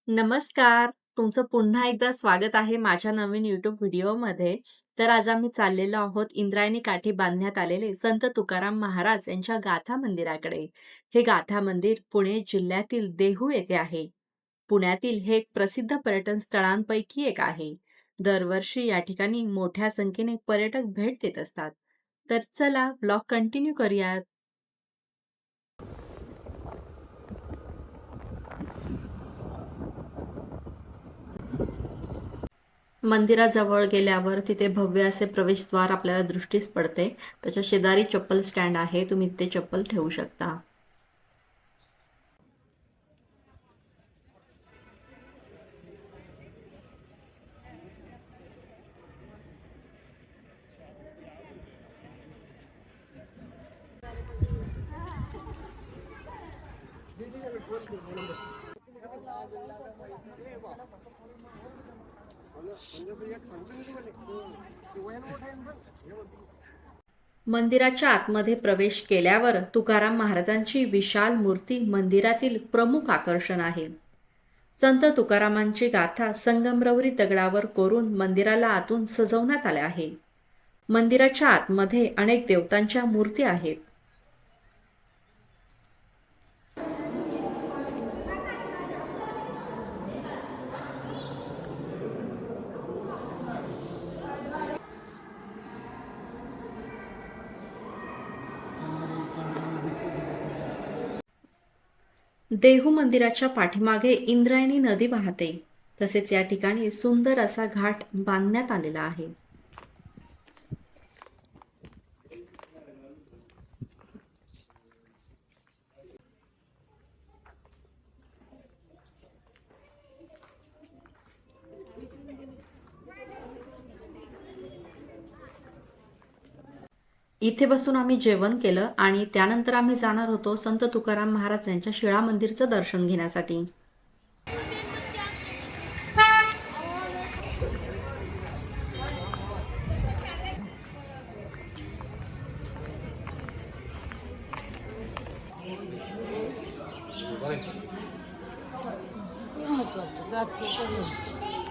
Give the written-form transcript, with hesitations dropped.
नमस्कार. तुमचं पुन्हा एकदा स्वागत आहे माझ्या नवीन YouTube व्हिडिओमध्ये. तर आज आम्ही चाललेलो आहोत इंद्रायणी काठी बांधण्यात आलेले संत तुकाराम महाराज यांच्या गाथा मंदिराकडे. हे गाथा मंदिर पुणे जिल्ह्यातील देहू येथे आहे. पुण्यातील हे एक प्रसिद्ध पर्यटन स्थळांपैकी एक आहे. दरवर्षी या ठिकाणी मोठ्या संख्येने पर्यटक भेट देत असतात. तर चला ब्लॉग कंटिन्यू करूयात. मंदिराजवळ गेल्यावर तिथे भव्य असे प्रवेशद्वार आपल्याला दृष्टीस पडते. त्याच्या शेजारी चप्पल स्टँड आहे. तुम्ही तिथे चप्पल ठेवू शकता. मंदिराच्या आतमध्ये प्रवेश केल्यावर तुकाराम महाराजांची विशाल मूर्ती मंदिरातील प्रमुख आकर्षण आहे. संत तुकारामांची गाथा संगमरवरी दगडावर कोरून मंदिराला आतून सजवण्यात आले आहे. मंदिराच्या आतमध्ये अनेक देवतांच्या मूर्ती आहेत. देहू मंदिराच्या पाठीमागे इंद्रायणी नदी वाहते. तसेच या ठिकाणी सुंदर असा घाट बांधण्यात आलेला आहे. इथे बसून आम्ही जेवण केलं आणि त्यानंतर आम्ही जाणार होतो संत तुकाराम महाराज यांच्या शिळा मंदिरचं दर्शन घेण्यासाठी. महत्वाचं गाठी करायची.